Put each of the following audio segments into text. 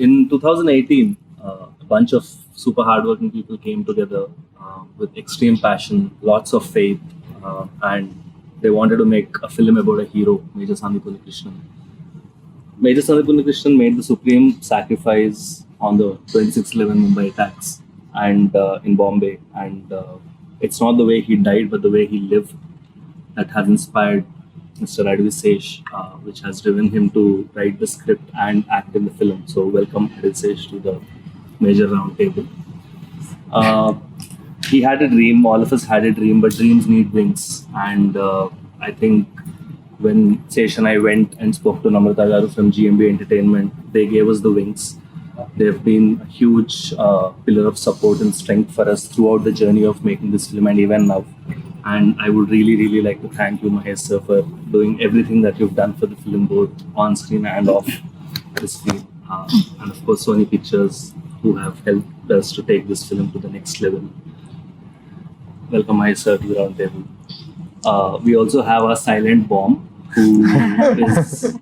In 2018, a bunch of super hardworking people came together with extreme passion, lots of faith, and they wanted to make a film about a hero, Major Sandipuni Krishnan. Major Sandipuni Krishnan made the supreme sacrifice on the 26/11 Mumbai attacks and in Bombay, and it's not the way he died, but the way he lived that has inspired Mr. Adavi Sesh, which has driven him to write the script and act in the film. So welcome Adavi Sesh to the major round table. He had a dream, all of us had a dream, but dreams need wings. And I think when Sesh and I went and spoke to Namrata Garu from GMB Entertainment, they gave us the wings. They've been a huge pillar of support and strength for us throughout the journey of making this film and even now. And I would really, really like to thank you, Mahesh sir, for doing everything that you've done for the film, both on screen and off the screen. And of course, Sony Pictures, who have helped us to take this film to the next level. Welcome, Mahesh sir, to the round table. We also have a silent bomb, who is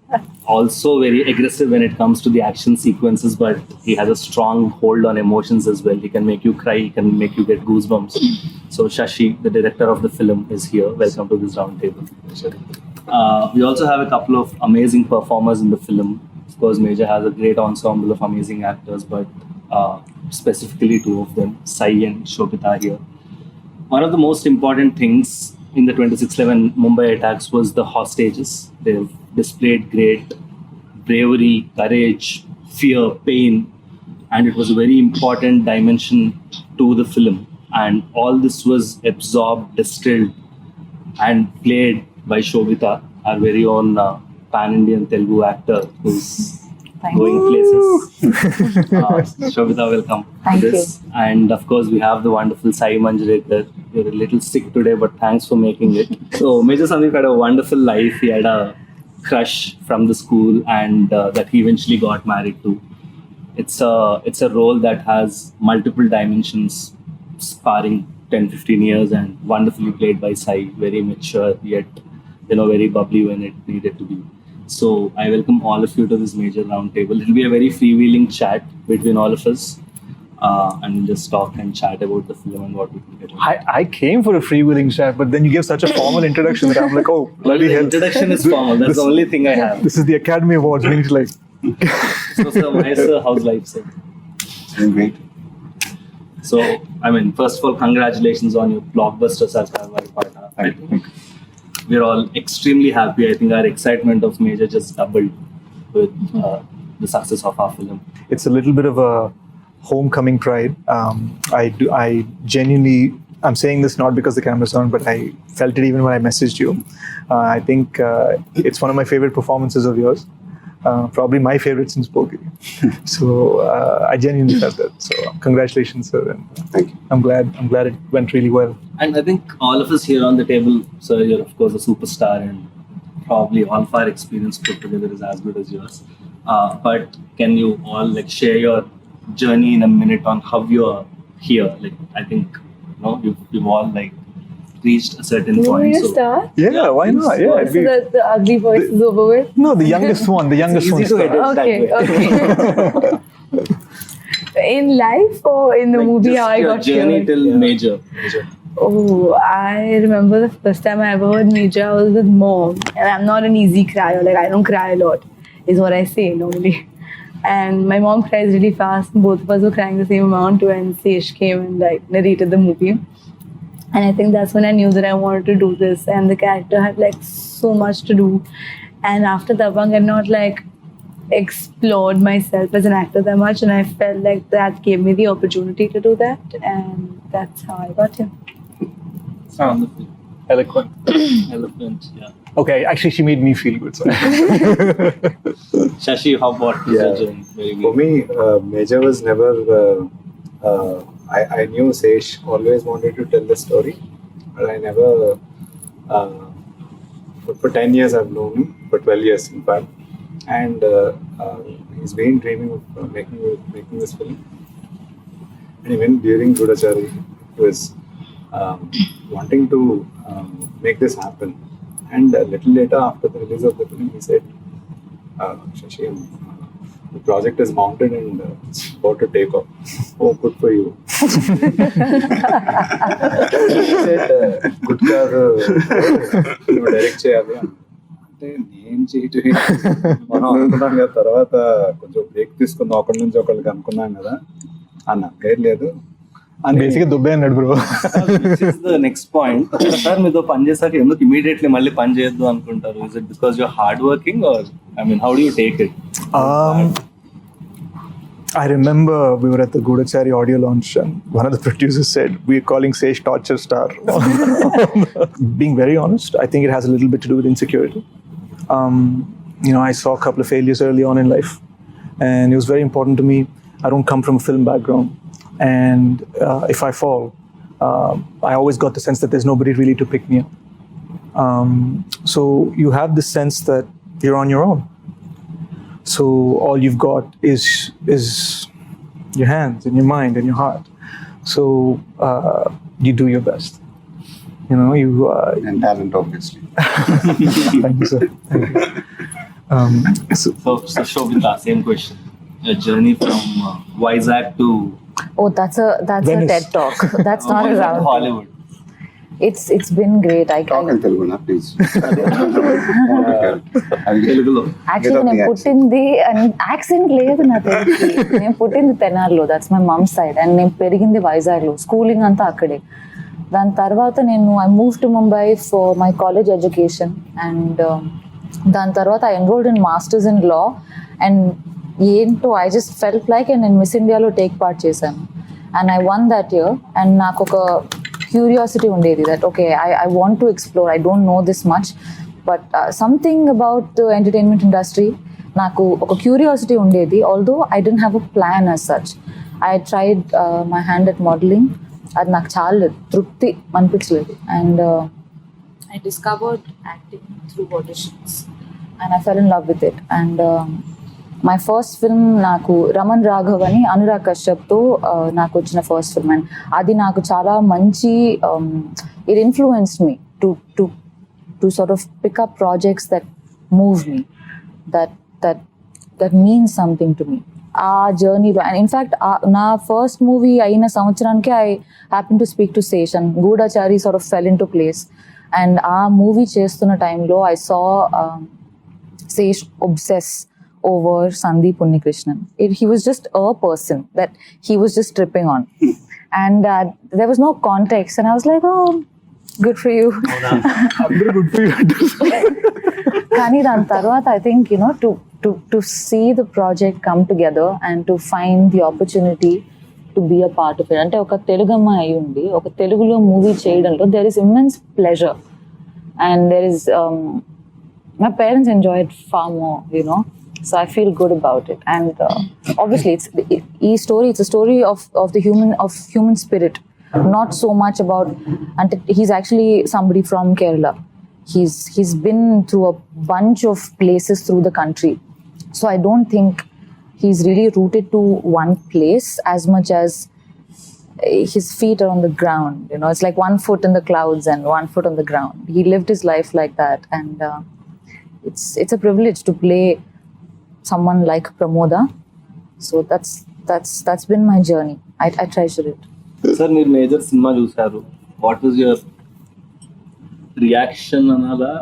also very aggressive when it comes to the action sequences, but he has a strong hold on emotions as well. He can make you cry, he can make you get goosebumps. So Shashi, the director of the film, is here. Welcome to this round table. We also have a couple of amazing performers in the film. Of course, Major has a great ensemble of amazing actors, but specifically two of them, Sai and Shobita here. One of the most important things in the 26/11 Mumbai attacks was the hostages. They've displayed great bravery, courage, fear, pain, and it was a very important dimension to the film. And all this was absorbed, distilled, and played by Shobita, our very own pan-Indian Telugu actor who's going places. Shobita, welcome Thank to this. you. And of course, we have the wonderful Sai Manjrekar. You're a little sick today, but thanks for making it. So, Major Sandeep had a wonderful life. He had a crush from the school, and that he eventually got married to. It's a role that has multiple dimensions, sparring 10-15 years, and wonderfully played by Sai. Very mature, yet very bubbly when it needed to be. So I welcome all of you to this major round table. It'll be a very freewheeling chat between all of us, and we'll just talk and chat about the film and what we can get. I came for a freewheeling chat, but then you gave such a formal introduction that I'm like, oh, bloody The hell. introduction is formal. That's the only thing I have. This is the Academy Awards. Means like, So, sir, Mahesh, sir, how's life, sir? Doing great. So, first of all, congratulations on your blockbuster Sarkar Partner. Thank you. We're all extremely happy. I think our excitement of Major just doubled with the success of our film. it's a little bit of a homecoming pride. I genuinely, I'm saying this not because the camera's on, but I felt it even when I messaged you. I think it's one of my favorite performances of yours. Probably my favorite since Pogi. So I genuinely felt that. So congratulations, sir. And Thank you. I'm glad it went really well. And I think all of us here on the table, sir, you're of course a superstar, and probably all of our experience put together is as good as yours. But can you all share your journey in a minute on how you're here? I think you've all reached a certain You want point. me to start? Yeah, why please. not? Yeah, So that the ugly voice is over with? no, the youngest one. The youngest one. easy to edit. That Okay. In life or in the movie, just how I your got journey here? till Major. Oh, I remember the first time I ever heard Major, I was with mom. And I'm not an easy crier. I don't cry a lot, is what I say normally. And my mom cries really fast. Both of us were crying the same amount when Sesh came and narrated the movie. And I think that's when I knew that I wanted to do this. And the character had so much to do. And after Dabang, I've not explored myself as an actor that much. And I felt like that gave me the opportunity to do that. And that's how I got here. Wonderful. Eloquent. Eloquent, yeah. Okay, actually, she made me feel good. So. Shashi, how about your journey? Very For good. me, Major was never. I knew Sesh always wanted to tell the story, but I never. For 10 years, I've known him. For 12 years, in fact, and he's been dreaming of making this film. And even during Gudachari, he was wanting to make this happen. And a little later, after the release of the film, he said, Shashi, the project is mounted and it's about to take off. Oh, good for you. He said, good కాదు నువ్వు direct చేయాలి అంటే నేను చేయటం మనం అనుకున్నాం కదా, తర్వాత కొంచెం బ్రేక్ తీసుకుందాం, ఒకరి నుంచి ఒకరికి అనుకున్నాం కదా అన్న లేదు అని బేసిక్గా దుబ్బే అన్నాడు బ్రో. నెక్స్ట్ పాయింట్, సార్ మీతో పని చేశాక ఎందుకు ఇమీడియట్లీ మళ్ళీ పని చేయొద్దు అనుకుంటారు? Is it because your hard working or I mean how do you take it? I remember we were at the Gudachari audio launch and one of the producers said, we're calling Sesh torture star. Being very honest, I think it has a little bit to do with insecurity. I saw a couple of failures early on in life and it was very important to me. I don't come from a film background and if I fall, I always got the sense that there's nobody really to pick me up. So you have this sense that you're on your own. So all you've got is your hands and your mind and your heart. So you do your best. And talent, obviously. Thank you, sir. Thank you. So Shobita, same question. A journey from Vizag to Oh, that's a Venice. TED talk. That's not Vizag around. to Hollywood. It's been great. Talk in Telugu, na, please. Telugulo. Actually, నేను పుట్టింది accent లేదు నా తెలుగుకి. నేను పుట్టింది తెనాలిలో, that's my mum side, and నేను పెరిగింది వైజాగ్లో, స్కూలింగ్ అంతా అక్కడే. దాని తర్వాత I move to Mumbai for my college education and దాని తర్వాత I enrolled in masters in law and ఏంటో ఐ జస్ట్ ఫెల్ట్ లైక్ నేను మిస్ ఇండియాలో టేక్ పార్ట్ చేశాను and I won that year and నాకు ఒక క్యూరియాసిటీ ఉండేది that okay I want to explore, I don't know this much but something about entertainment industry నాకు ఒక curiosity ఉండేది. Although I don't have a plan as such. I tried my hand at modelling, అది నాకు చాలా తృప్తి అనిపించలేదు and I discovered acting through auditions and I fell in love with it and my first film నాకు రమన్ రాఘవ్ అని అనురాగ్ కశ్యప్తో నాకు వచ్చిన first film and అది నాకు చాలా మంచి it influenced me to sort of pick up projects that move me that means something to me ఆ జర్నీలో. అండ్ ఇన్ఫ్యాక్ట్ నా ఫస్ట్ మూవీ అయిన సంవత్సరానికి I happen to speak to Sesh and Goodachari sort of fell into place and ఆ movie చేస్తున్న టైంలో I saw Sesh obsess over Sandeep Unnikrishnan. He was just a person that he was just tripping on. And there was no context. And I was like, oh, good for you. Good for you. Kani dan tarvata, I think, to see the project come together and to find the opportunity to be a part of it. Ante oka Telugama ayundi, oka Telugulo movie cheyadamlo there is immense pleasure. And there is, my parents enjoy it far more, So I feel good about it, and obviously it's a story of the human spirit, not so much about. And he's actually somebody from Kerala. He's been through a bunch of places through the country, so I don't think he's really rooted to one place as much as his feet are on the ground. It's like one foot in the clouds and one foot on the ground. He lived his life like that, and it's a privilege to play someone like Pramoda. So that's been my journey. I treasure it. Sir మీరు major cinema చూసారు, what was your reaction అనాలా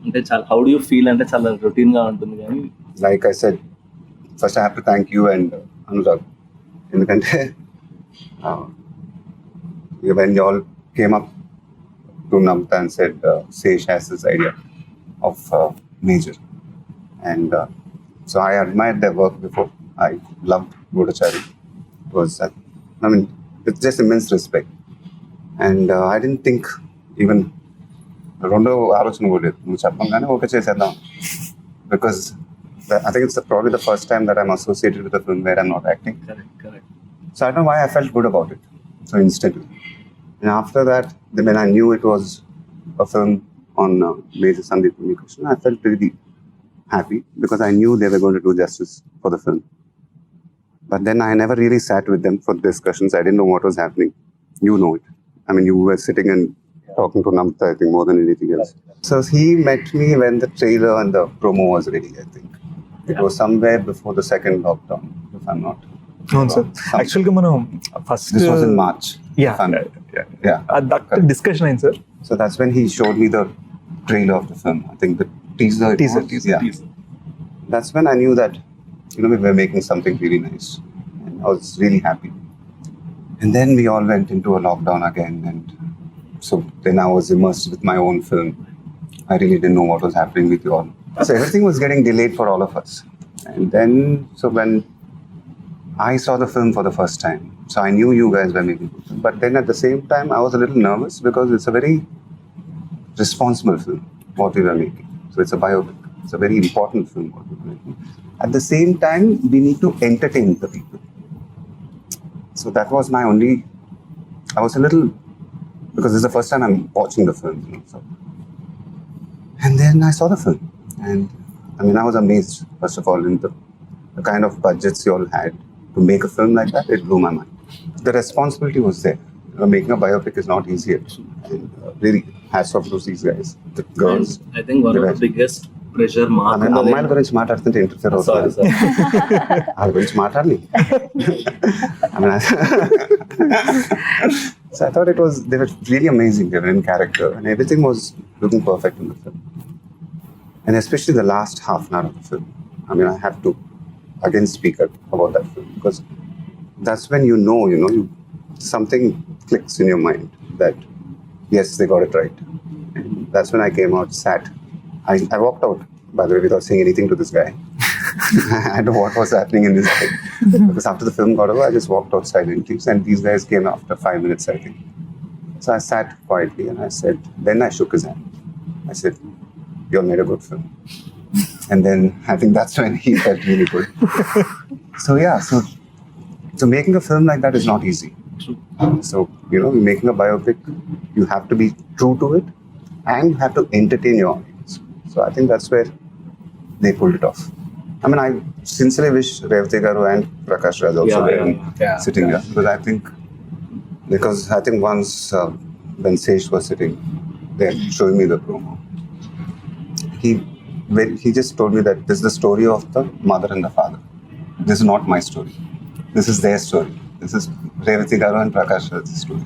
అంటే చాలా how do you feel అంటే చాలా routine గా ఉంటుంది కానీ Like I said, first I have to thank you and Anurag. ఎందుకంటే when you all came up to Namta and said Sesh has this idea of major, and so I admired their work before. I loved Gudachari. It was, with just immense respect. And I didn't think even రెండో ఆలోచన కూడా లేదు, నువ్వు చెప్పంగానే okay చేసేద్దాం. Because I think it's probably the first time that I'm associated with a film where I'm not acting. Correct. So I don't know why I felt good about it so instantly. And after that, when I knew it was a film on Major Sandeep Unnikrishnan, I felt really happy because I knew they were going to do justice for the film. But then I never really sat with them for discussions. I didn't know what was happening. You know it. You were sitting and talking to Namta, I think, more than anything else. So he met me when the trailer and the promo was ready, I think. It was somewhere before the second lockdown, if I'm not. అవును sir Some- యాక్చువల్గా మనం first This was in March. Yeah. if I'm- yeah. That discussion అయింది sir. So that's when he showed me the trailer of the film. I think the teaser. it Teaser, was. teaser. Yeah. That's when I knew that, we were making something really nice. And I was really happy. And then we all went into a lockdown again. And so then I was immersed with my own film. I really didn't know what was happening with you all. So everything was getting delayed for all of us. And then, so when I saw the film for the first time, so I knew you guys were making it. But then at the same time, I was a little nervous because it's a very responsible film, what we were making. So it's a biopic. It's a very important film, what we were making. At the same time, we need to entertain the people. So that was my only, I was a little, because this is the first time I'm watching the film. So. And then I saw the film. And I was amazed, first of all, in the kind of budgets you all had to make a film like that. It blew my mind. The responsibility was there. Making a biopic is not easy. And really, hats off to these guys, the girls. And I think one of the biggest pressure mark. అమ్మాయిల గురించి మాట్లాడుతుంటే interfere Sorry, అవుతుంది. sir. వాళ్ళ గురించి మాట్లాడాలి. So I thought they were really amazing. They were in character and everything was looking perfect in the film. And especially the last half an hour of the film. I have to again speak about that film because that's when something clicks in your mind that yes, they got it right. And that's when I came out, sat. I walked out, by the way, without saying anything to this guy. I don't know what was happening in this thing. Because after the film got over, I just walked out silently. And these guys came after 5 minutes, I think. So I sat quietly and then I shook his hand. I said, "You all made a good film." And then I think that's when he felt really good. So making a film like that is not easy. So, making a biopic, you have to be true to it and you have to entertain your audience. So I think that's where they pulled it off. I sincerely wish Revati Garu and Prakash Raj also were sitting here. Because I think once when Sesh was sitting there showing me the promo, he just told me that this is the story of the mother and the father. This is not my story. This is their story. This is Revati Garu and Prakash Raj's story.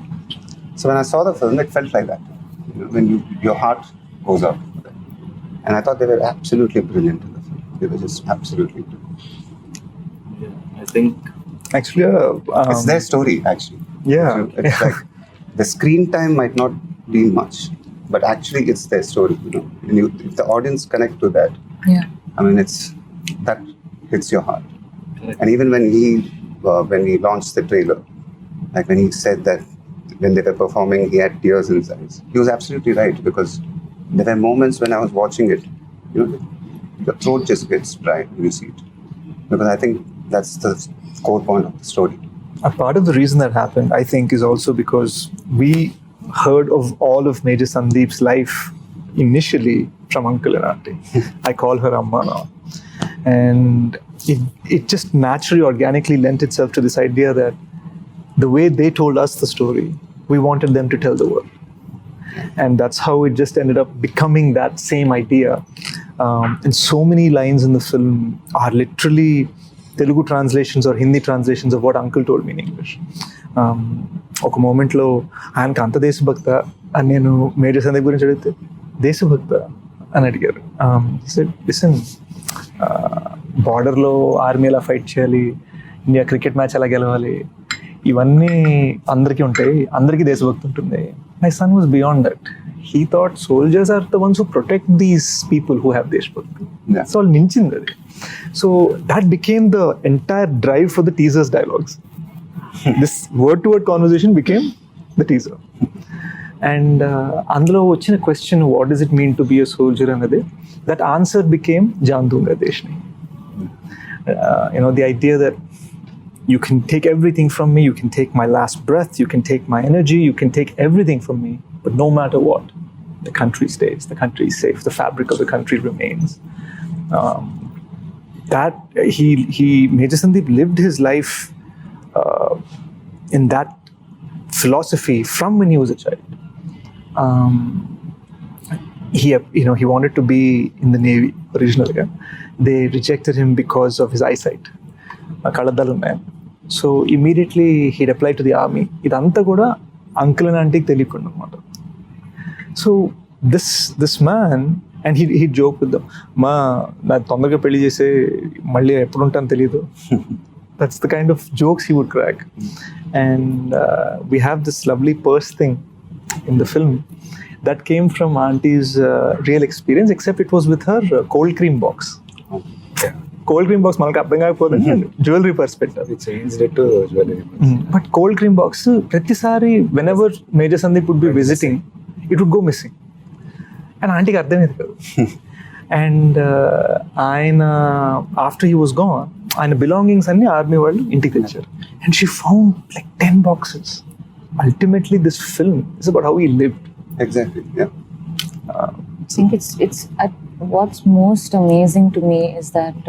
So when I saw the film, it felt like that. When your heart goes out. And I thought they were absolutely brilliant in the film. They were just absolutely brilliant. Yeah, I think Actually, It's their story, actually. Yeah. So it's like the screen time might not be much, but actually it's their story. And if the audience connect to that, Yeah. that hits your heart. Correct. And even when he launched the trailer, like when he said that when they were performing, he had tears in his eyes. He was absolutely right because there were moments when I was watching it, your throat just gets dry when you see it. Because I think that's the core point of the story. a part of the reason that happened, I think, is also because we heard of all of Major Sandeep's life initially from Uncle and Auntie. I call her Amma now. And it just naturally, organically lent itself to this idea that the way they told us the story, we wanted them to tell the world. And that's how it just ended up becoming that same idea. And so many lines in the film are literally Telugu translations or Hindi translations of what Uncle told me in English. ఒక మూమెంట్లో ఆయనకు అంత దేశభక్త అని నేను major Sandeep గురించి అడిగితే దేశభక్త అని అడిగారు. లిసన్, బార్డర్లో ఆర్మీ ఎలా ఫైట్ చేయాలి, ఇండియా క్రికెట్ మ్యాచ్ ఎలా గెలవాలి, ఇవన్నీ అందరికీ ఉంటాయి, అందరికీ దేశభక్తి ఉంటుంది. My son was beyond that. He thought soldiers are the ones who protect these people who have Deshbhakti. That's all నించింది అది. So that became the entire drive for the teaser's dialogues. This word-to-word conversation became the teaser. And అందులో వచ్చిన question, what does it mean to be a soldier అన్నది, that answer became Jaan Dunga Deshni. The idea that you can take everything from me, you can take my last breath, you can take my energy, you can take everything from me, but no matter what, the country stays, the country is safe, the fabric of the country remains. That Major Sandeep lived his life in that philosophy from when he was a child. He wanted to be in the Navy ఒరిజినల్గా. They rejected him because of his eyesight, కళ్ళద్దాలు ఉన్నాయి. So immediately heed apply to the army. ఇదంతా కూడా uncle and ఆంటీకి తెలియకుండా అనమాట. So this man and he joke with them, నాకు తొందరగా పెళ్లి చేసే మళ్ళీ ఎప్పుడు ఉంటాను తెలీదు. That's the kind of jokes he would crack. And we have this lovely purse thing in the film that came from Auntie's real experience, except it was with her cold cream box. Yeah. Cold cream box మనకు అర్థం కాకపోతే jewellery purse పెట్టారు. We changed it to jewelry. But cold cream box ప్రతిసారి whenever major Sandeep would be visiting, it would go missing. And ఆంటీకి అర్థమేది కాదు. And ఆయన after he was gone, ఆయన belongings అన్ని ఆర్మీ వాళ్ళు ఇంటికి తెచ్చారు. And she found like 10 boxes. Ultimately this film is about how he lived. Exactly, yeah. I think it's what's most amazing to me is that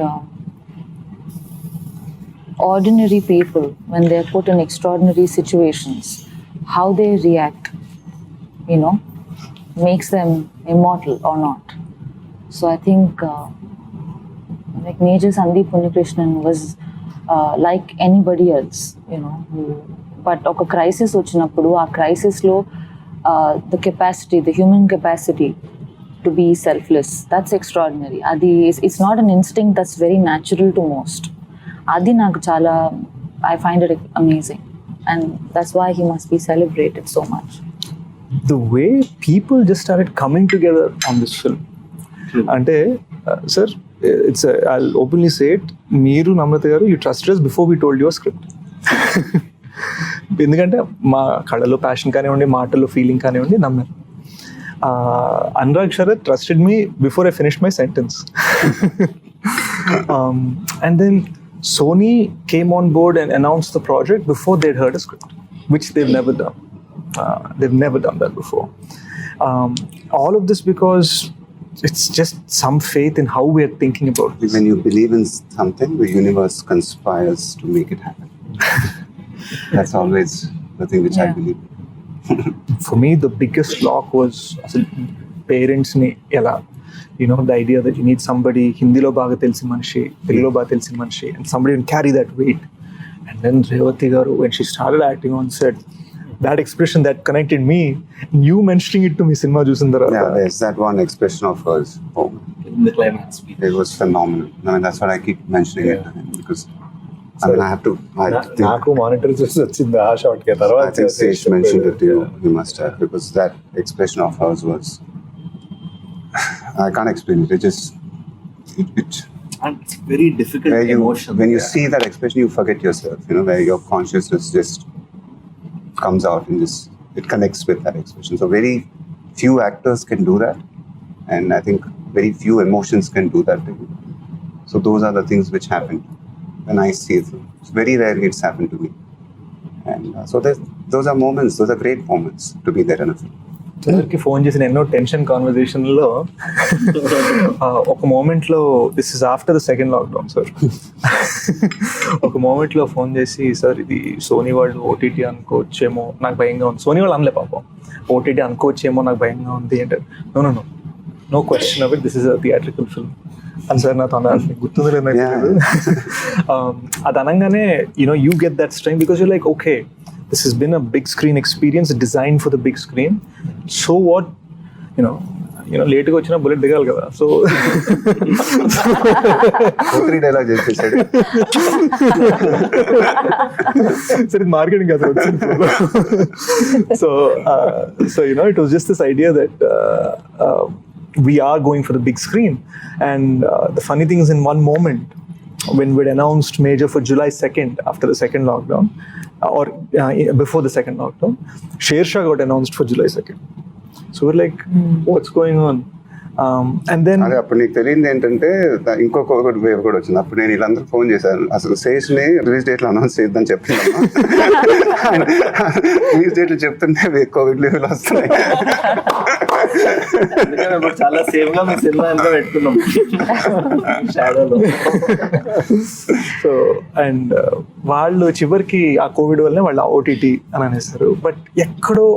ordinary people, when they're put in extraordinary situations, how they react, makes them immortal or not. So I think like Major Sandeep Unnikrishnan was like anybody else, but oka crisis vachinappudu aa crisis lo the capacity, the human capacity to be selfless, that's extraordinary. Adi it's not an instinct, that's very natural to most. Adi naaku chaala, I find it amazing, and that's why he must be celebrated so much. The way people just started coming together on this film. అంటే sir, it's I'll openly say it, మీరు Namrata garu, you trusted us before we told your script. ఎందుకంటే మా కళలో passion కానివ్వండి, మాటల్లో feeling కానివ్వండి, నమ్మారు. Anurag Sharath trusted me before I finished my sentence. And then Sony came on board and announced the project before they'd heard a script, which they've never done. They've never done that before. All of this because it's just some faith in how we are thinking about this. When you believe in something, the universe conspires to make it happen. That's always the thing which I believe. For me, the biggest lock was parents ni ela, the idea that you need somebody Hindi lo baga telsi manishi, Telugu lo baga telsi manishi, and somebody can carry that weight. And then Revati garu, when she started acting on set, that expression that connected me, you mentioning it to me cinema chusin tarvata. Yeah, there's that one expression of hers. Oh, In the climax speech. it was phenomenal. I mean, that's what I keep mentioning it to him, because I mean, I have to think. నాకు monitor చూసి వచ్చింది ఆ shot కి. తర్వాత I think Sesh mentioned it to you. You must have, because that expression of hers was, I can't explain it. It just And it's very difficult where emotion. when you see that expression, you forget yourself. Where your consciousness just comes out and just it connects with that expression. So very few actors can do that, and I think very few emotions can do that. So those are the things which happen when I see it. It's very rarely it's happened to me, and so those are moments. Those are great moments to be there in a film. సార్కి phone చేసిన ఎన్నో tension కాన్వర్జేషన్లో ఒక మూమెంట్లో, this is after the second lockdown sir, ఒక మూమెంట్లో phone చేసి, sir ఇది Sony వాళ్ళు ఓటీటీ అనుకోవచ్చేమో నాకు భయంగా ఉంది. సోనీ వాళ్ళు అనలే పాపం, ఓటీటీ అనుకోవచ్చేమో నాకు భయంగా ఉంది అంటే, no question of it, this is a theatrical film అని సార్ నాతో అన్నారు. గుర్తుంది లేదు నాకు. అది అనగానే you get that strength because you like, okay, this has been a big screen experience designed for the big screen. So what, లేట్గా వచ్చిన బుల్లెట్ దిగాలి కదా. సో 3 dialogues చేసేసాడు. సరే, మార్కెటింగ్ కదా వచ్చింది. So it was just this idea that we are going for the big screen. And the funny thing is, in one moment when we'd announced Major for July 2nd after the second lockdown, or before the second lockdown, Sher Shah got announced for July 2nd. So we're like, what's going on? And then అదే అప్పుడు నీకు తెలియదు ఏంటంటే, ఇంకొక wave కూడా వచ్చింది. అప్పుడు నేను వీళ్ళందరూ ఫోన్ చేశాను, అసలు శేష్ని రిలీజ్ డేట్లో అనౌన్స్ చేద్దని చెప్తున్నాను. రిలీజ్ డేట్లు చెప్తుంటే కోవిడ్ లెవెల్ వస్తున్నాయి. చాలా సేఫ్ గా మేము సినిమా అంతా పెట్టుకున్నాం షాడోలో. సో అండ్ వాళ్ళు చివరికి ఆ కోవిడ్ వల్లనే వాళ్ళు ఓటీటీ అని అనేస్తారు. బట్ ఎక్కడో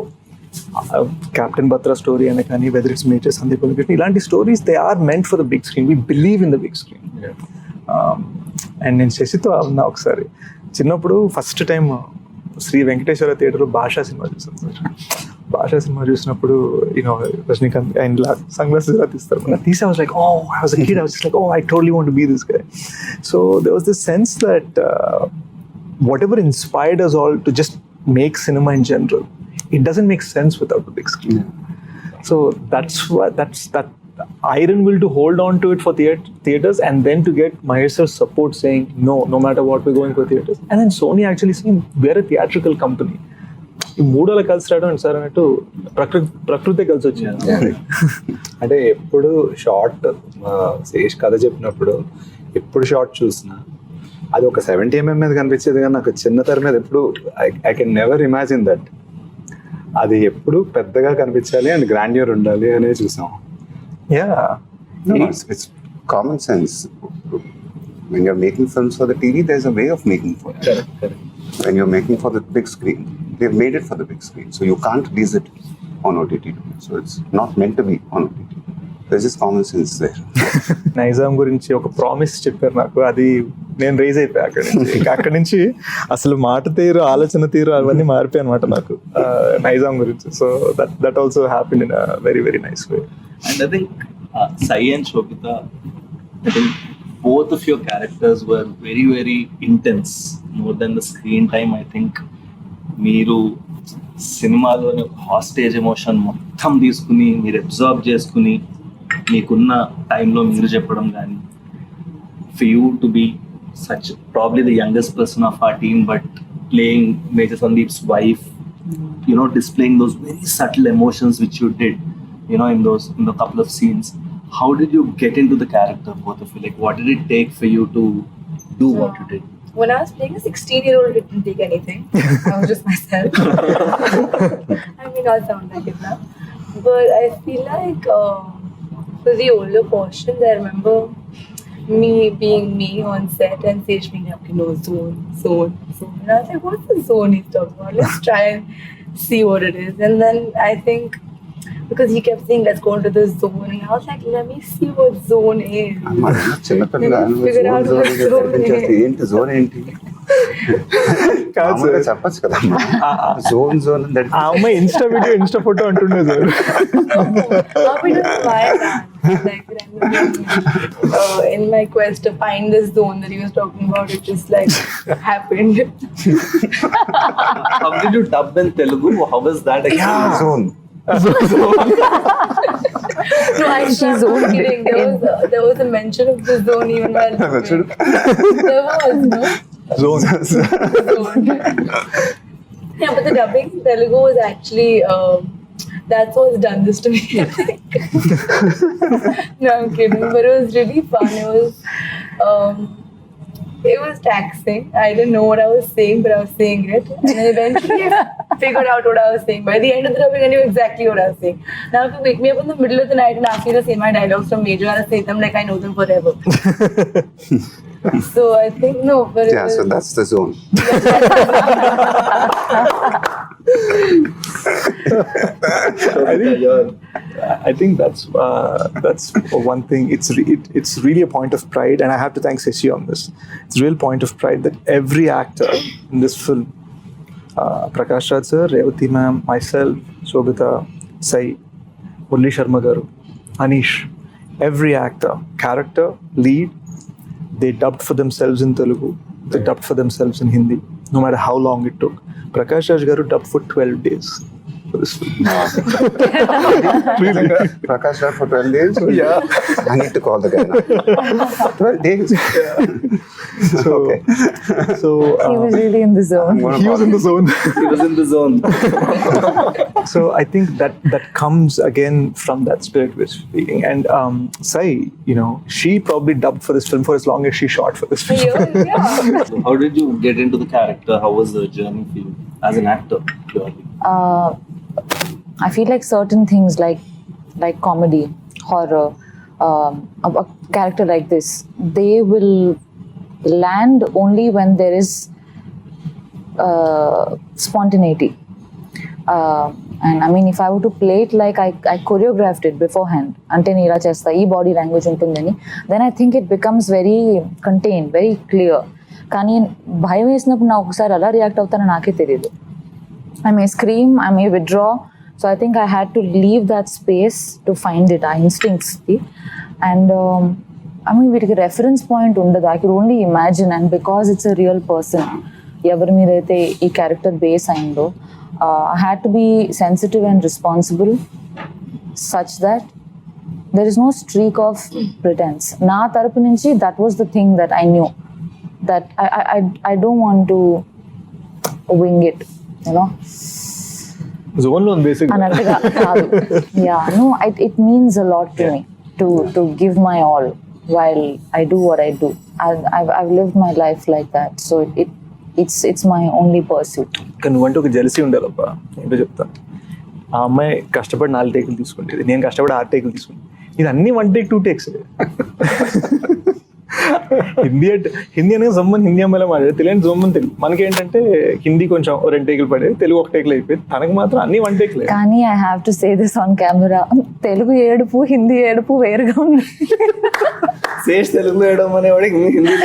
క్యాప్టెన్ బత్రా స్టోరీ అనే కానీ, whether it's major Sandeep Venkatesh, ఇలాంటి stories they are meant for the big screen. We believe in the big screen. And నేను శశితో ఉన్నా ఒకసారి చిన్నప్పుడు ఫస్ట్ టైం శ్రీ వెంకటేశ్వర థియేటర్లో భాషా సినిమా చూసాను సార్. భాషా సినిమా చూసినప్పుడు you know Rajinikanth and sunglasses ఇలా తీస్తారు. తీసి I was like, oh, I was a kid, I was just like, oh, I totally want to be this guy. So there was this sense that whatever inspired us all to just make cinema in general, it doesn't make sense without the big screen. So that's that iron will to hold on to it for theaters, and then to get Mahesh sir's support saying no matter what, we're going for theaters. And then Sony actually saying we're a theatrical company. ఈ మూడోళ్ళ కలిసి రావడం sir అన్నట్టు ప్రకృతి కలిసి వచ్చింది. అంటే ఎప్పుడు short Sesh కథ చెప్పినప్పుడు ఎప్పుడు షార్ట్ చూసినా అది ఒక 70mm మీద కనిపించేది, కానీ నాకు చిన్న తెర మీద ఎప్పుడు I can never imagine that అది ఎప్పుడు పెద్దగా కనిపించాలి అండ్ గ్రాండ్యూర్ ఉండాలి అనేది చూసాం. Yeah. No, it's common sense. When you're making films for the TV, there's a way of making for it. Correct. When you're making for the big screen, they've made it for the big screen. So you can't release it on OTT. So it's not meant to be on OTT. There's just common sense there. Nizam గురించి ఒక promise చెప్పారు నాకు, అది నేను raise అయిపోయా అక్కడి నుంచి. ఇంకా అక్కడి నుంచి అసలు మాట తీరు, ఆలోచన తీరు అవన్నీ మారిపోయాయి అనమాట నాకు నైజాం గురించి. So that also happened in a very very nice way. And I think Sai and Shobita, I think both of your characters were very, very intense. More than the screen time, I think మీరు సినిమాలోని hostage emotion మొత్తం తీసుకుని మీరు observe చేసుకుని మీకున్న టైంలో మీరు చెప్పడం కానీ, for you to be such probably the youngest person of our team, but playing Major Sandeep's wife, you know, displaying those very subtle emotions which you did, you know, in the couple of scenes. How did you get into the character, both of you? Like, what did it take for you to do what you did? When I was playing a 16-year-old, it didn't take anything. I was just myself. I mean, I'll sound like it now. But I feel like for the older portions, I remember me being me on set and Sesh being like, you know, zone. And I was like, what's the zone he's talking about? Let's try and see what it is. And then I think, because he kept saying, let's go into the zone. And I was like, let me see what zone is. చిన్నపిల్ల Figure out what zone is. ఏంటి zone ఏంటి కాదు sir, చెప్పచ్చు కదా zone ఆ అమ్మాయి Insta photo అంటుండే sir. How we do my dance? Like, in my quest to find this zone that he was talking about, it just like happened. How did you dub in Telugu? How was that experience? Zone No, I'm not kidding. There was a mention of the zone even while dubbing. There was, no? Zone. Zone. Yeah, but the dubbing in Telugu was actually that's what's done this to me. I think. No, I'm kidding. But it was really fun. It was taxing. I didn't know what I was saying, but I was saying it. And then eventually I figured out what I was saying. By the end of the dubbing, I knew exactly what I was saying. Now if you wake me up in the middle of the night and ask me to say my dialogues from Major, I'll say them like I know them forever. So I think, no, but it was, so that's the zone. I think that's one thing. It's really a point of pride, and I have to thank Seshi on this. It's a real point of pride that every actor in this film, Prakash Raj sir, Revati ma'am, myself, Shobita, Sai, Murli Sharma garu, Anish, every actor, character, lead, they dubbed for themselves in Telugu. They dubbed for themselves in Hindi, no matter how long it took. Prakash Raj garu dubbed for 12 days for this film. Really? Prakash Raj for 12 days? Yeah. I need to call the guy now. 12 days? So, Okay. He was really in the zone. He was in the zone. He was in the zone. So I think that comes again from that spirit we're speaking. And Sai, you know, she probably dubbed for this film for as long as she shot for this film. yeah. So how did you get into the character? How was the journey for you as an actor, purely? I feel like certain things like comedy, horror, a character like this, they will land only when there is spontaneity. And I mean, if I were to play it like I choreographed it beforehand, ante నేను ఇలా చేస్తా, ఈ body language ఉంటుందని, then I think it becomes very contained, very clear. కానీ భయం వేసినప్పుడు నాకు ఒకసారి అలా రియాక్ట్ అవుతానో నాకే తెలియదు. I may scream, I may withdraw. So I think I had to leave that space to find it, our instincts. And I mean, వీటికి reference point ఉండదు. I could only imagine, and because it's a real person, ఎవరి మీద అయితే ఈ character base అయిందో, I had to be sensitive and responsible such that there is no streak of pretense. నా తరపు నుంచి that was the thing that I knew, that I don't want to wing it, you know. Zone లో basic అన్నట్టుగా కాదు. Yeah, no, it means a lot to me to give my all while I do what I do. I've lived my life like that, so it's my only pursuit. కానీ నువ్వంటే ఒక jealousy ఉండాలబ్బా. ఏంటో చెప్తాను. ఆ అమ్మాయి కష్టపడి 4 టేకులు తీసుకుంటేది, నేను కష్టపడి 6 టేకులు తీసుకుంటాను. ఇది అన్ని 1 టేక్ 2 టేక్స్. హిందీ అనేది జమ్మని హిందీ అమ్మాయిలో మాట్లాడే, తెలియని జమ్మని తెలుగు. మనకేంటంటే హిందీ కొంచెం 2 టేకులు పడేది, తెలుగు 1 టేకులు అయిపోయింది. తనకు మాత్రం అన్ని 1 టేకులే. కానీ I have to say this on camera, Telugu ఏడుపు హిందీ ఏడుపు వేరుగా ఉంది. శేష్ తెలుగులో వేయడం అనేవాడు హిందీ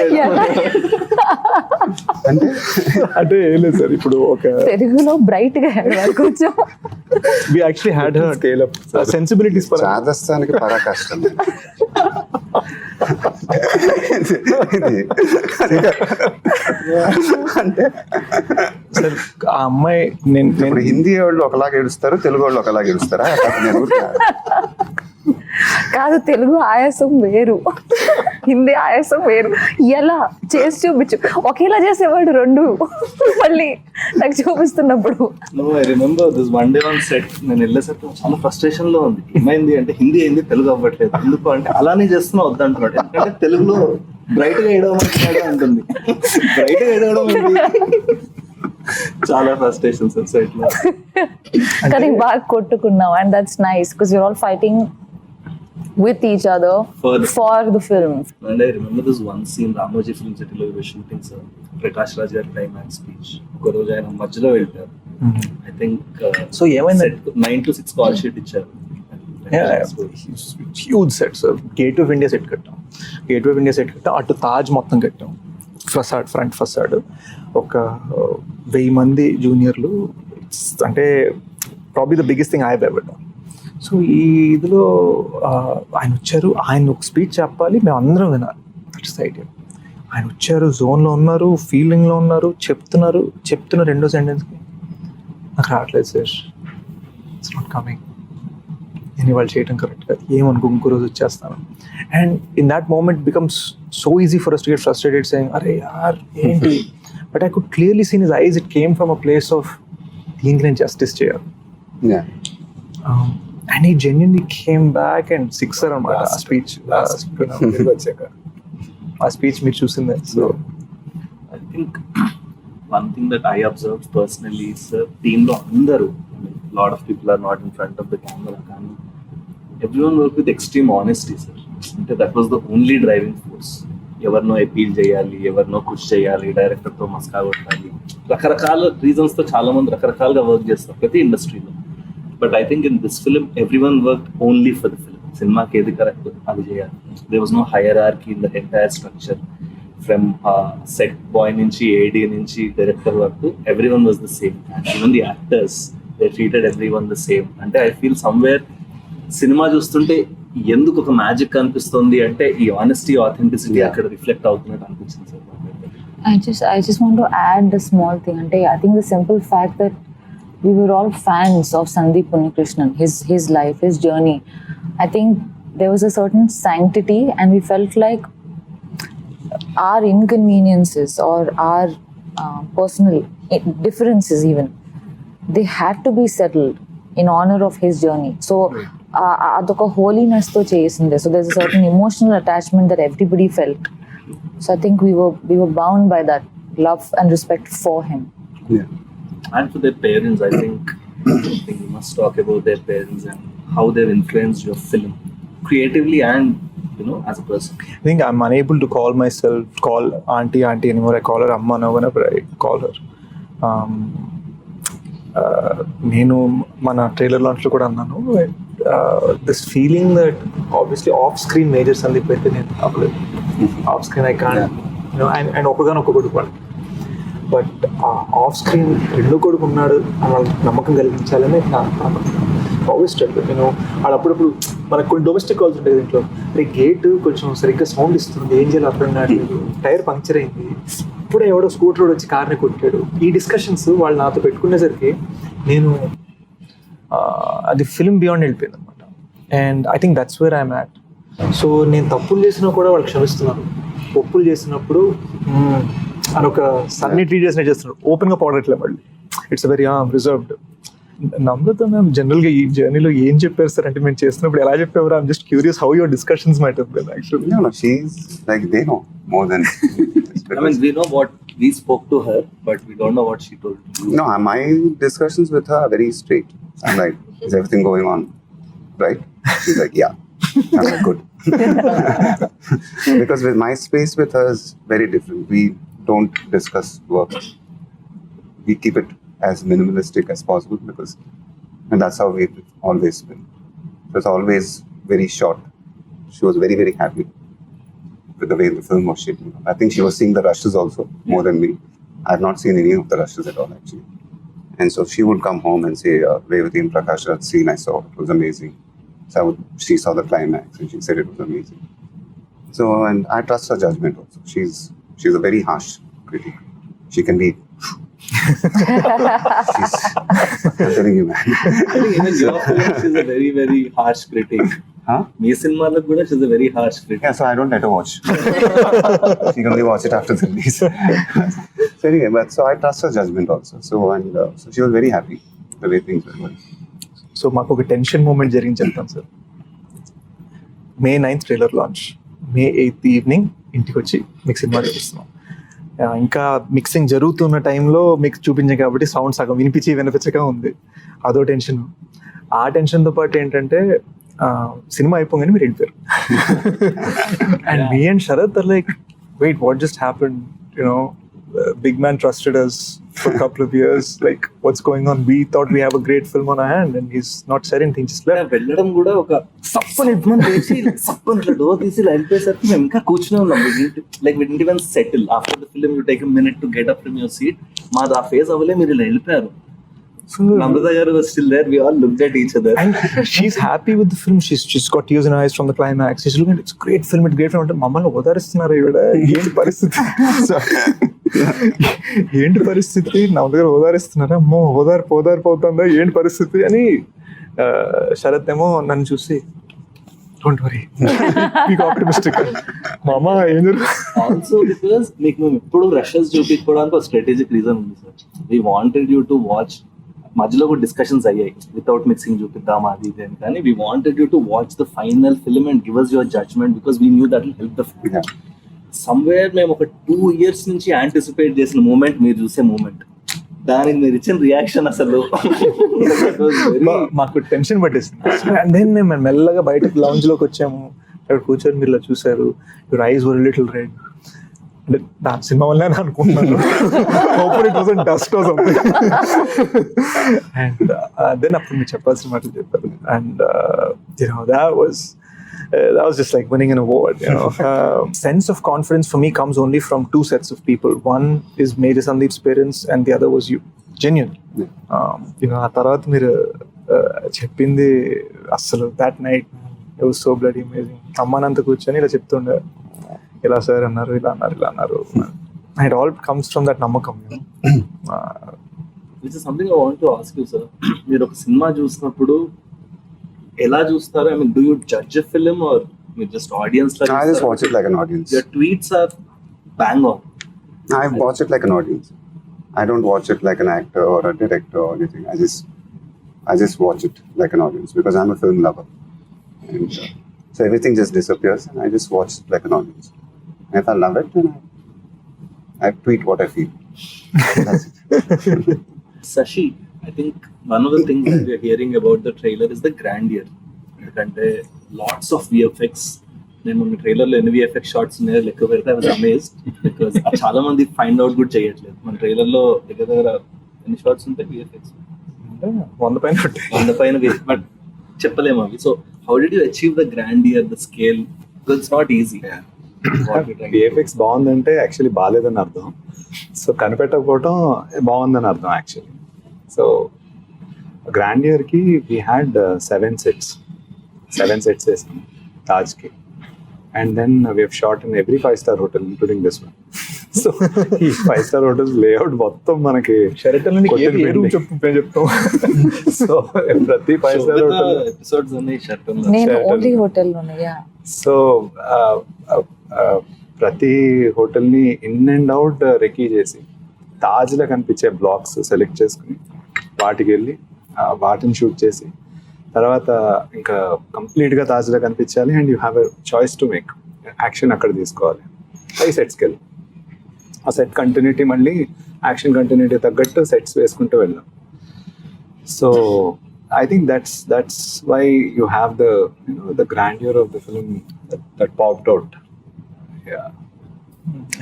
అంటే ఏం లేదు సార్, ఇప్పుడు ఒక తెలుగులో బ్రైట్ గా ఏడవాలి కొంచెం. we actually had her scale up sensibilities for చాదస్తానికి పరాకాష్టం. అంటే సార్ ఆ అమ్మాయి ఇప్పుడు హిందీ వాళ్ళు ఒకలాగా ఏడుస్తారు, తెలుగు వాళ్ళు ఒకలాగా ఏడుస్తారా? కాదు, తెలుగు ఆయాసం వేరు, హిందీ ఆయాసం వేరు. ఎలా చేసి చూపించు, ఒకేలా చేసేవాడు రెండు మళ్ళీ నాకు చూపిస్తున్నప్పుడు. I remember this one day on set, నేను వెళ్ళేసరికి చాలా ఫ్రస్ట్రేషన్ లో ఉంది. ఏమైంది అంటే హిందీ అయింది, తెలుగు అవ్వట్లేదు. ఎందుకు అంటే అలానే చేస్తున్నా వద్దంటున్నాడు. ఎందుకంటే తెలుగులో బ్రైట్ గా వేయడం అంటుంది, బ్రైట్ గా వేయడం చాలా ఫ్రస్ట్రేషన్ సార్ సెట్ లో. కానీ బాగా కొట్టుకున్నాం, and that's nice because you're all fighting with each other for the film. And I remember this one scene, Ramoji Film City lo shooting sir, Prakash Raj gaరి climax speech. ఒక రోజు ఆయన మధ్యలో వెళ్తారు. I think so ఏమైంది 9 to 6 call sheet ఇచ్చారు. Huge set sir. Gate of India set కట్టాం, gate of India set కట్టాం, అటు తాజ్ మొత్తం కట్టాం, ఫసాడ్ ఫ్రంట్ ఫసాడ్. ఒక 1000 మంది జూనియర్లు, అంటే probably the biggest thing I have ever done. So ఈ ఇదిలో ఆయన వచ్చారు, ఆయన ఒక స్పీచ్ చెప్పాలి, మేము అందరం వినాలి. That's the idea. ఆయన వచ్చారు, జోన్లో ఉన్నారు, ఫీలింగ్లో ఉన్నారు, చెప్తున్న రెండో సెంటెన్స్కి నాకు రావట్లేదు సార్, ఇట్స్ నాట్ కమింగ్. నేను ఇవాళ చేయడం కరెక్ట్ కాదు, ఏమనుకో ఇంకో రోజు వచ్చేస్తాను. And in that moment becomes so easy for us to get frustrated saying అరే యార్ ఏంటి. But I could clearly seen his eyes, it came from a place of దీనికి నేను జస్టిస్ చేయాలి. And he genuinely came back and sixer అనమాట ఆ speech. ఆ speech మీరు చూసిందే. So I think one thing that I observed personally is team lo andaru, lot of people are not in front of the camera, కానీ everyone worked with extreme honesty sir. అంటే that was the only driving force. ఎవరినో appeal చేయాలి, ఎవరినో push చేయాలి, డైరెక్టర్తో మస్కా కొట్టాలి, రకరకాల రీజన్స్తో చాలా మంది రకరకాలుగా వర్క్ చేస్తారు ప్రతి ఇండస్ట్రీలో. But I think in this film, everyone worked only for the film. Cinema ke edi correct adi cheyali. There was no hierarchy in the entire structure. From set boy nunchi AD nunchi director varaku, everyone was the same. And even the actors, they treated everyone the same. Ante I feel somewhere cinema chustunte ఎందుకు ఒక magic కనిపిస్తుంది అంటే ఈ honesty, authenticity అక్కడ reflect అవుతున్నట్టు అనిపించింది sir. I just want to add a small thing. Ante I think the simple fact that we were all fans of Sandeep Unnikrishnan, his life, his journey. I think there was a certain sanctity, and we felt like our inconveniences or our personal differences even, they had to be settled in honor of his journey. So adoka holiness to chesinde. So there's a certain emotional attachment that everybody felt. So I think we were bound by that love and respect for him. Yeah. And for their parents, I think you must talk about their parents and how they've influenced your film creatively and, you know, as a person. I think I'm unable to call auntie anymore. I call her amma now whenever I call her. నేను మన trailer లాంచ్లో కూడా అన్నాను, this feeling that obviously off screen major Sandeep అయితే నేను అవ్వలేదు. Off screen I can and ఒకగానొక్క కొడుకు వాడు, బట్ ఆఫ్ స్క్రీన్ రెండో కొడుకు ఉన్నాడు అని వాళ్ళకి నమ్మకం కలిగించాలని ఆల్వేస్ స్ట్రగుల్. నేను అప్పుడప్పుడు మనకు కొన్ని డొమెస్టిక్ కాల్స్ ఉంటాయి ఇంట్లో, గేట్ కొంచెం సరిగ్గా సౌండ్ ఇస్తుంది, ఏం చేయాలి అర్థం కావట్లేదు, టైర్ పంక్చర్ అయింది, ఇప్పుడే ఎవడో స్కూటర్ రోడ్ వచ్చి కార్ని కొట్టాడు. ఈ డిస్కషన్స్ వాళ్ళు నాతో పెట్టుకునేసరికి నేను అది ఫిల్మ్ బియాండ్ వెళ్ళిపోయింది అనమాట. And I think that's where I'm at. So నేను తప్పులు చేసినా కూడా వాళ్ళు క్షమిస్తున్నాను, ఒప్పులు చేసినప్పుడు అని ఒక సన్ని ట్రీట్ చేసినట్టు చేస్తున్నారు, ఓపెన్గా పడట్లే మళ్ళీ. It's very reserved. Namrata ma'am జనరల్గా ఈ జర్నీలో ఏం చెప్పారు సార్ అంటే, మేము చేస్తున్నప్పుడు ఎలా చెప్పేవారు? I'm just curious how your discussions might have been actually. No, she's like, they know more than I mean, we know what we spoke to her, but we don't know what she told. No, my discussions with her are very straight. I'm like, is everything going on right? She's like, yeah. I'm like, good. Because with my space with her is very different. We don't discuss work. We keep it as minimalistic as possible because, and that's how we've always been. So it's always very short. She was very, very happy with the way the film was shaping up. I think she was seeing the rushes also more than me. I have not seen any of the rushes at all actually. And so she would come home and say, Revati and Prakash, that scene I saw, it was amazing. So she saw the climax and she said it was amazing. So, and I trust her judgment also. She's a very harsh critic. She can be. I'm telling you, man. I think even your film, she's a very, very harsh critic. Huh? Me cinema kuda she's a very harsh critic. Yeah, so I don't let her watch. She can only watch it after the release. So anyway, but so I trust her judgment also. So so she was very happy the way things were going. So మాకు ఒక tension moment జరిగింది చెప్తాను sir. May 9th trailer launch, May 8th evening ఇంటికి వచ్చి మీకు cinema చూపిస్తున్నాం. ఇంకా mixing జరుగుతున్న టైంలో మీకు చూపించాం కాబట్టి సౌండ్ సగం వినిపించగా ఉంది, అదో టెన్షన్. ఆ టెన్షన్తో పాటు ఏంటంటే సినిమా అయిపోగానే మీరు వెళ్ళిపోయారు. And me and Sharath are like, wait, what just happened, you know, big man trusted us for a couple of years, like what's going on? We thought we have a great film on our hand and he's not said anything, just left. వెళ్ళడం కూడా ఒక సప్పని ఇద్మని చేసి సప్పని ఇట్లా door తీసి వెళ్ళిపోయేసరికి మేము ఇంకా కూర్చునే ఉన్నాం. Like we didn't even settle after the film. You take a minute to get up from your seat. మాది ఆ ఫేజ్ అవ్వలే, మీరు ఇలా వెళ్ళిపోయారు. Namrata garu was still there. We all looked at each other. And she's happy with the film. She's got tears in her eyes from the climax. She's looking at, it's a great film, it's a great film. అంటే మమ్మల్ని ఓదారిస్తున్నారు ఈవిడ, ఏంటి పరిస్థితి, ఏంటి పరిస్థితి, నా దగ్గర ఓదారిస్తున్నారా, అమ్మో ఓదారిపోతుందా, ఏంటి పరిస్థితి అని. శరత్ ఏమో నన్ను చూసి, డోంట్ వరీ, బీ ఆప్టిమిస్టిక్, మామ ఏం జరుగుతుంది. ఆల్సో బికాస్ మీకు మేము ఎప్పుడు రషెస్ చూపించుకోవడానికి ఒక స్ట్రాటజిక్ రీజన్ ఉంది sir. We wanted you to watch. మధ్యలో కూడా డిస్కషన్స్ అయ్యాయి, వితౌట్ మిక్సింగ్ చూపిద్దాం అది ఇది అని, కానీ we wanted you to watch the final film and give us your judgement because we knew that will help the film. Somewhere మేము ఒక 2 years నుంచి యాంటిసిపేట్ చేసిన మూమెంట్ మీరు చూసే మూమెంట్, దానికి మీరు ఇచ్చిన రియాక్షన్ అసలు మాకు టెన్షన్ పట్టేసింది. అండ్ దెన్ మేము మెల్లగా బయటకు లౌంజ్ లోకి వచ్చాము, అక్కడ కూర్చొని మీరు ఇలా చూసారు, your eyes were little red. అంటే దాని సినిమా వల్లే అని అనుకుంటున్నాను, hopefully it wasn't dust or something. And then అప్పుడు మీరు చెప్పాల్సిన మాటలు చెప్పారు. And that was just like winning an award, you know. Sense of confidence for me comes only from 2 sets of people. One is Major Sandeep's parents and the other was you. Genuine. You know, ఆ తర్వాత మీరు చెప్పింది అసలు that night it was so bloody amazing. అమ్మానంత కూర్చొని ఇలా చెప్తుండే, ఇలా sir అన్నారు, ఇలా అన్నారు. It all comes from that నమ్మకం, you know. Which is something I want to ask you, sir. మీరు ఒక సినిమా చూసినప్పుడు ఎలా చూస్తారు? I mean, do you judge a film or you just audience like? I just watch it like an audience. Your tweets are bang on. I watch it like an audience. I don't watch it like an actor or a director or anything. I just watch it like an audience because I'm a film lover. And so everything just disappears and I just watch it like an audience. And if I love it, then I tweet what I feel. That's it. Sashi, I think one of the things that we are hearing about the trailer is the grandeur. ఎందుకంటే lots of VFX. నేను మన ట్రైలర్లో ఎన్ని VFX shorts ఉన్నాయో లెక్క పెడితే I was amazed because చాలా మంది ఫైండ్ అవుట్ కూడా చేయట్లేదు. మన ట్రైలర్లో దగ్గర ఎన్ని షార్ట్స్ ఉంటాయి VFX? అంటే 100 పైన ఉంటాయి. on the పైన బట్ చెప్పలేము అవి. So how did you achieve the grandeur, the scale? It's not easy. VFX బాగుందంటే యాక్చువల్లీ బాగాలేదని అర్థం. సో కనిపెట్టకపోవటం బాగుందని అర్థం యాక్చువల్లీ. సో గ్రాండియర్కి వీ హ్యాడ్ 7 sets వేసాం తాజ్కి. And then we have shot in every 5-star hotel including this one. So ఈ 5-star hotels లేఅవుట్ మొత్తం మనకి షెరటన్ ఏ రూమ్ చెప్తాం. సో ప్రతి 5-star hotel ఎపిసోడ్స్ ఉన్నాయి షర్ట్. నేను ఓన్లీ హోటల్లోనే. సో ప్రతి హోటల్ని ఇన్ అండ్ అవుట్ రెకీ చేసి తాజ్లో కనిపించే బ్లాక్స్ సెలెక్ట్ చేసుకుని వాటికి వెళ్ళి వాటిని షూట్ చేసి తర్వాత ఇంకా కంప్లీట్గా తాజ్లో కనిపించాలి. And you have a choice to make action అక్కడ తీసుకోవాలి. 5 sets వెళ్ళి ఆ సెట్ కంటిన్యూటీ మళ్ళీ యాక్షన్ కంటిన్యూటీ తగ్గట్టు సెట్స్ వేసుకుంటూ వెళ్ళాం. So I think that's why you have the grandeur of the film that popped out. Yeah.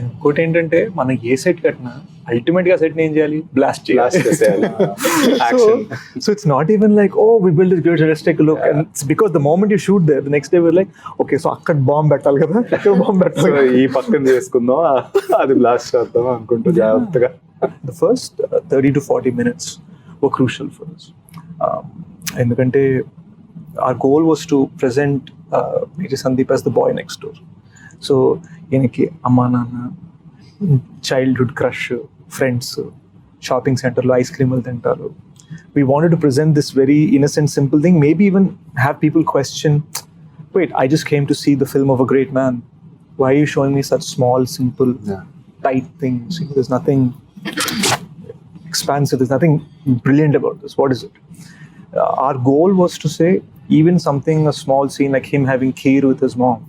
ఇంకోటి ఏంటంటే మనం ఏ సెట్ కట్టినా అల్టిమేట్ గా సెట్ ఏం చేయాలి, బ్లాస్ట్ Blast చేసేయాలి. Action. So it's not even like, oh, we build this great, let's take a look. And it's because the moment you shoot there, the next day we're like, okay, so అక్కడ bomb పెట్టాలి కదా, ఇక్కడ bomb so పెట్టాలి. ఈ పక్కన చేసుకుందాం, అది blast చేద్దాం అనుకుంటూ జాగ్రత్తగా. The first 30 to 40 minutes were crucial for us. ఎందుకంటే our goal was to present Major Sandeep as the boy next door. So ఈయనకి అమ్మా నాన్న, చైల్డ్హుడ్ క్రష్, ఫ్రెండ్స్, షాపింగ్ సెంటర్లో ఐస్ క్రీములు తింటారు. We wanted to present this very innocent, simple thing, maybe even have people question, wait, I just came to see the film of a great man. Why are you showing me such small, simple, tight things? There's nothing expansive, there's nothing brilliant about this. What is it? Our goal was to say, even something, a small scene like him having kheer with his mom,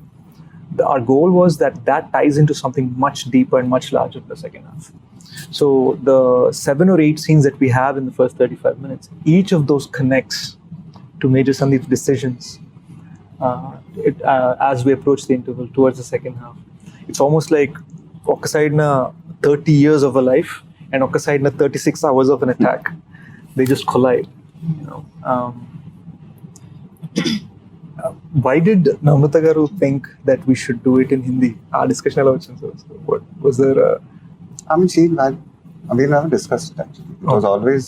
our goal was that ties into something much deeper and much larger in the second half. So the 7 or 8 scenes that we have in the first 35 minutes, each of those connects to Major Sandeep's decisions as we approach the interval towards the second half. It's almost like oka side na 30 years of a life and oka side na 36 hours of an attack. They just collide. Why did Namrata garu think that we should do it in Hindi? Our discussion ela vachindi. What was there? I mean, we never discussed it actually. It was always,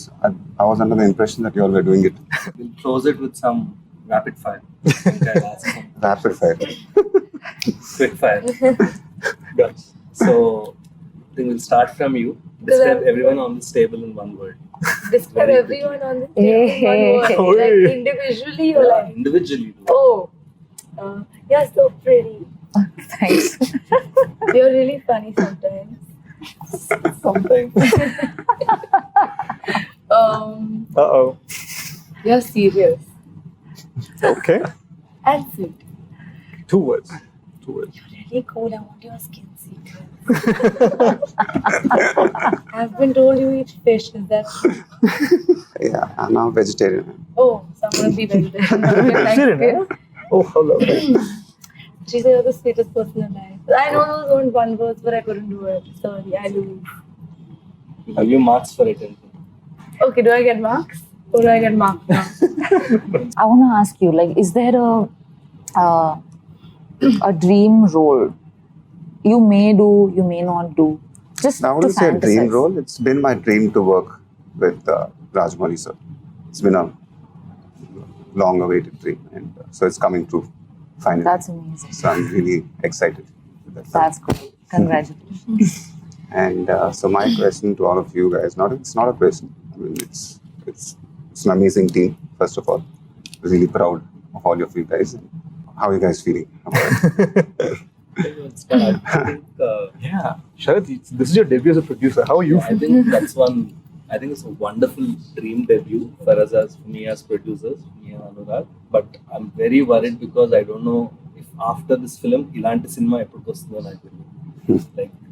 I was under the impression that you all were doing it We'll close it with some rapid fire. rapid fire. Quick fire. So I think we'll start from you. Describe everyone on this table in one word. Describe Very everyone on this Hey, table in hey, one word. hey. Like individually or like, Individually. oh, you're so pretty. Thanks. You're really funny sometimes. Sometimes. Uh-oh. You're serious Okay. and sweet. 2 words. Really cool. I want your skin secrets. I've been told you eat fish. Is that true? Yeah, I'm now vegetarian. Oh, so I'm gonna be vegetarian. Okay, Vegetarian, thank you. Oh, how lovely. She said you're the sweetest person in life. I know those weren't 1 words, but I couldn't do it. Sorry, I lose. Have you marks for it? Okay, do I get marks? Or do I get marks now? I want to ask you, like, is there a dream role you may do, you may not do? Just Now, to when you say a dream fantasize. role, it's been my dream to work with Rajmouli sir. It's been a long-awaited dream, and so it's coming true finally. That's amazing. So I'm really excited with that. That's good. Congratulations. And so my question to all of you guys, it's not a question. I mean, it's an amazing team. First of all, really proud of all of you guys. How are you guys feeling about it? It's fun. I think, Yeah. Sharad, this is your debut as a producer. How are you I think that's one. I think it's a wonderful dream debut for us as me as producers, me and Anurag. But I'm very worried because I don't know if after this film, ఇలాంటి cinema ఎప్పుడు వస్తుందో నాకు తెలియదు.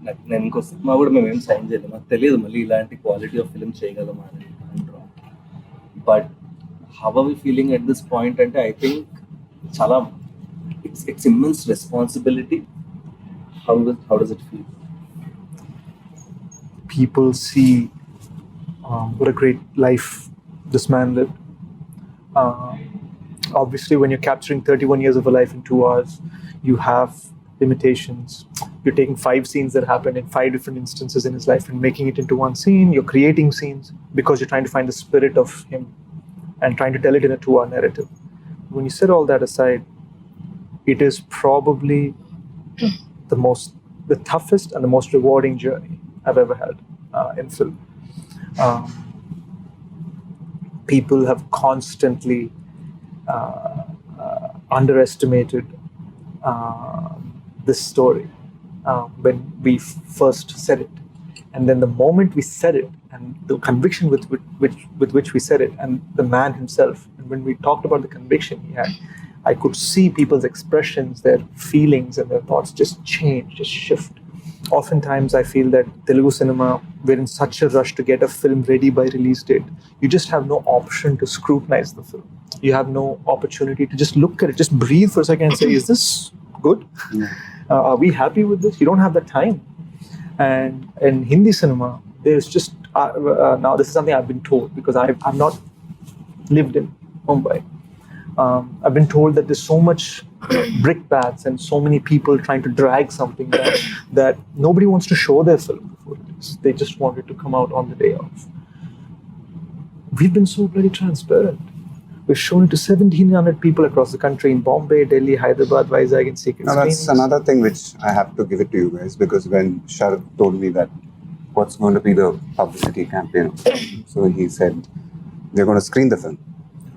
Like నేను ఇంకో cinema కూడా మేము ఏం సైన్ చేయలేము, నాకు తెలియదు మళ్ళీ ఇలాంటి క్వాలిటీ ఆఫ్ ఫిల్మ్ చేయగలమా అని అంటాం. But how are we feeling at this point అంటే ఐ థింక్ చాలా it's immense responsibility. How does it feel? people see what a great life this man lived. Obviously, when you're capturing 31 years of a life in 2 hours, you have limitations. You're taking 5 scenes that happened in 5 different instances in his life and making it into one scene. You're creating scenes because you're trying to find the spirit of him and trying to tell it in a 2-hour narrative. When you set all that aside, it is probably the toughest and the most rewarding journey I've ever had in film. People have constantly underestimated this story when we first said it, and then the moment we said it, and the conviction with which we said it, and the man himself, and when we talked about the conviction he had, I could see people's expressions, their feelings and their thoughts just change, just shift. Oftentimes I feel that Telugu cinema, we're in such a rush to get a film ready by release date. You just have no option to scrutinize the film. You have no opportunity to just look at it, just breathe for a second and say, is this good? Are we happy with this? You don't have that time. And in Hindi cinema, there's just, now this is something I've been told because I've not lived in Mumbai. I've been told that there's so much brickbats and so many people trying to drag something that nobody wants to show their film before release. They just want it to come out on the day of. We've been so bloody transparent. We've shown it to 1,700 people across the country in Bombay, Delhi, Hyderabad, Vizag, and secret screenings. That's another thing which I have to give it to you guys, because when Sharad told me that what's going to be the publicity campaign, so he said, we're going to screen the film.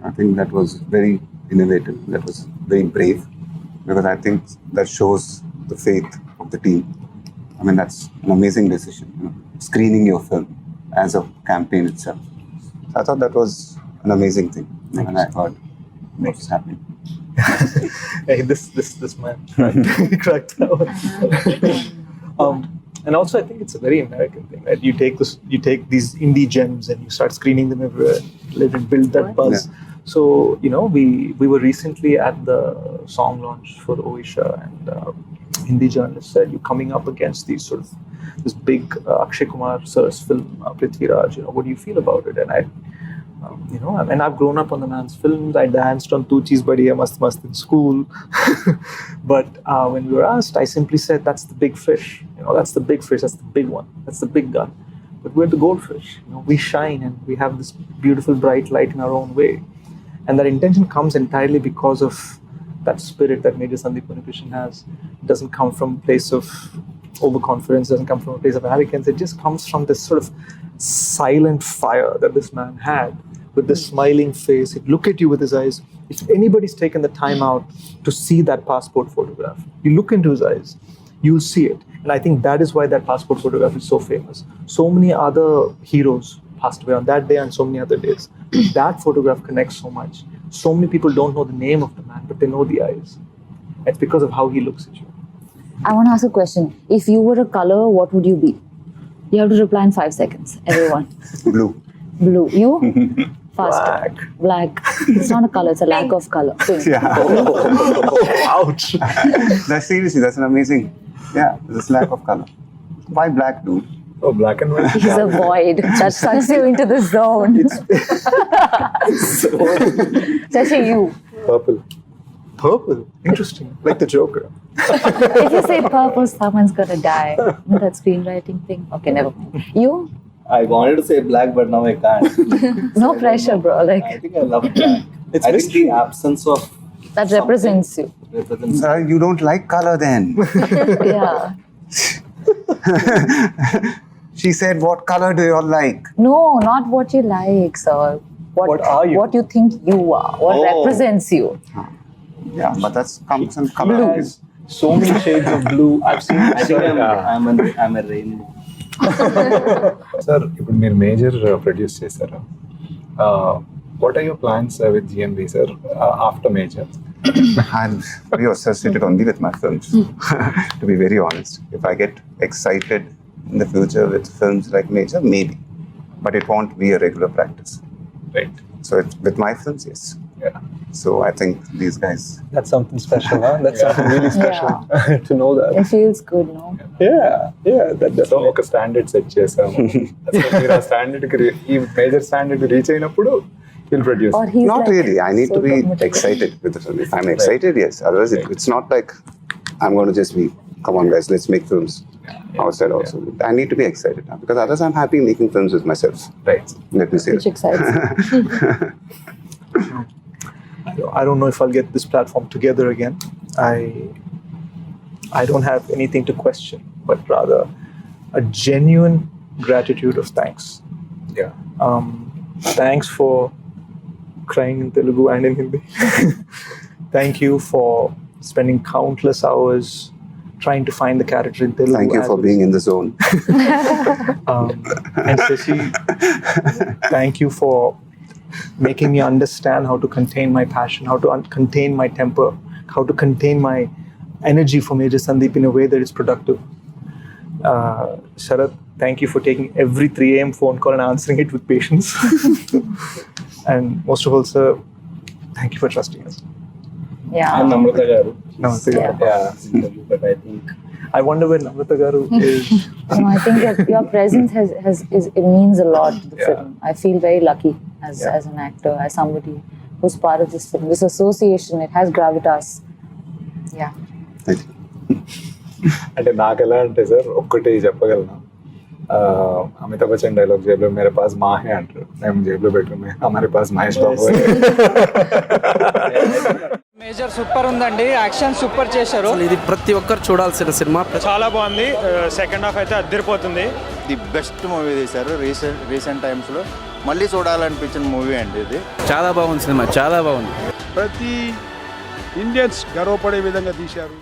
I think that was very innovative. That was very brave, because I think that shows the faith of the team. I mean, that's an amazing decision, screening your film as a campaign itself. I thought that was an amazing thing when I heard what was happening. Hey, this man cracked that one. And also, I think it's a very American thing, right? You take these indie gems and you start screening them everywhere, let it build that buzz. Yeah. So, we were recently at the song launch for Oisha, and Hindi journalists said, you're coming up against this big Akshay Kumar sir's film, Prithviraj, what do you feel about it? And I've grown up on the man's films. I danced on Tu Cheez Badiya Mast Mast in school. But when we were asked, I simply said, that's the big fish. That's the big fish. That's the big one. That's the big gun. But we're the goldfish. We shine and we have this beautiful bright light in our own way. And that intention comes entirely because of that spirit that Major Sandeep Unnikrishnan has. It doesn't come from a place of overconfidence, doesn't come from a place of arrogance. It just comes from this sort of silent fire that this man had, with this smiling face. He'd look at you with his eyes. If anybody's taken the time out to see that passport photograph, you look into his eyes, you'll see it. And I think that is why that passport photograph is so famous. So many other heroes passed away on that day and so many other days. That photograph connects so much. So many people don't know the name of the man, but they know the eyes. It's because of how he looks at you. I want to ask a question. If you were a color, what would you be? You have to reply in 5 seconds, everyone. Blue. Blue. You? Faster. Black. It's not a color, it's a lack of color. Pink. Yeah. Ouch. Seriously, that's an amazing. Yeah, this lack of color. Why black, dude? Oh, black and white. He's a void that sucks you into the zone. Especially you. Purple. Interesting. Like the Joker. If you say purple, someone's gonna die. That screenwriting thing. Okay, never mind. You? I wanted to say black, but now I can't. No pressure, bro. I think I love black. It's I think mystery. the absence of That represents you. represents. You don't like color then. Yeah. She said, what color do you all like? No, not what you like, sir. What are you? What you think you are. What Oh. represents you. Yeah, but that's comes in color. Blue. So many shades of blue. I've seen. I think I'm a rainbow. Sir ఇప్పుడు మీరు Major produce చేశారు. What are your plans with GMB sir after Major? I'm very associated only with my films, to be very honest. If I get excited in the future with films like Major, maybe. But it won't be a regular practice. Right. So with my films, yes. Yeah. So I think these guys, That's something special, huh? That's something really special to know that. It feels good, no? Yeah. That so ఒక standard set చేసాము. అసలు మీరు ఆ స్టాండర్డ్కి ఈ major standard reach అయినప్పుడు He'll produce. Or he's Not like really. I need so to be committed? excited with the film. If I'm excited, yes. Otherwise, it's not like I'm going to just be, come on, guys, let's make films outside also. I need to be excited now because otherwise I'm happy making films with myself. Right. Let me say Which that. excites me. I don't know if I'll get this platform together again. I don't have anything to question, but rather a genuine gratitude of thanks. Yeah. Thanks for crying in Telugu and in Hindi. Thank you for spending countless hours trying to find the character in Telugu. Thank you as for well being as- in the zone. And Shashi, thank you for making me understand how to contain my passion, how to contain my temper, how to contain my energy for Major Sandeep in a way that is productive. Sharat, thank you for taking every 3 a.m. phone call and answering it with patience. And most of all, sir, thank you for trusting us. Yeah. And Namrata garu. Namaste. Yeah. But I think I wonder where Namrata garu is. No, I think your presence it means a lot to the Yeah. film. I feel very lucky as an actor, as somebody who's part of this film. This association, it has gravitas. Yeah. Thank you. అంటే నాకు ఎలా అంటే sir ఒక్కటి చెప్పగలను. Amitabh Bachchan dialogue జేబులో మేరే pass Mahe అంటారు. మేము జేబులో పెట్టుకున్నాం హమారే pass Mahesh Babu. Major super ఉందండి, యాక్షన్ సూపర్ చేశారు. ఇది ప్రతి ఒక్కరు చూడాల్సిన సినిమా. చాలా బాగుంది. సెకండ్ హాఫ్ అయితే అద్దరిపోతుంది. ది బెస్ట్ మూవీ తీశారు రీసెంట్ టైమ్స్లో. మళ్ళీ చూడాలనిపించిన మూవీ అండి ఇది. చాలా బాగుంది సినిమా, చాలా బాగుంది. ప్రతి ఇండియన్స్ గర్వపడే విధంగా తీశారు.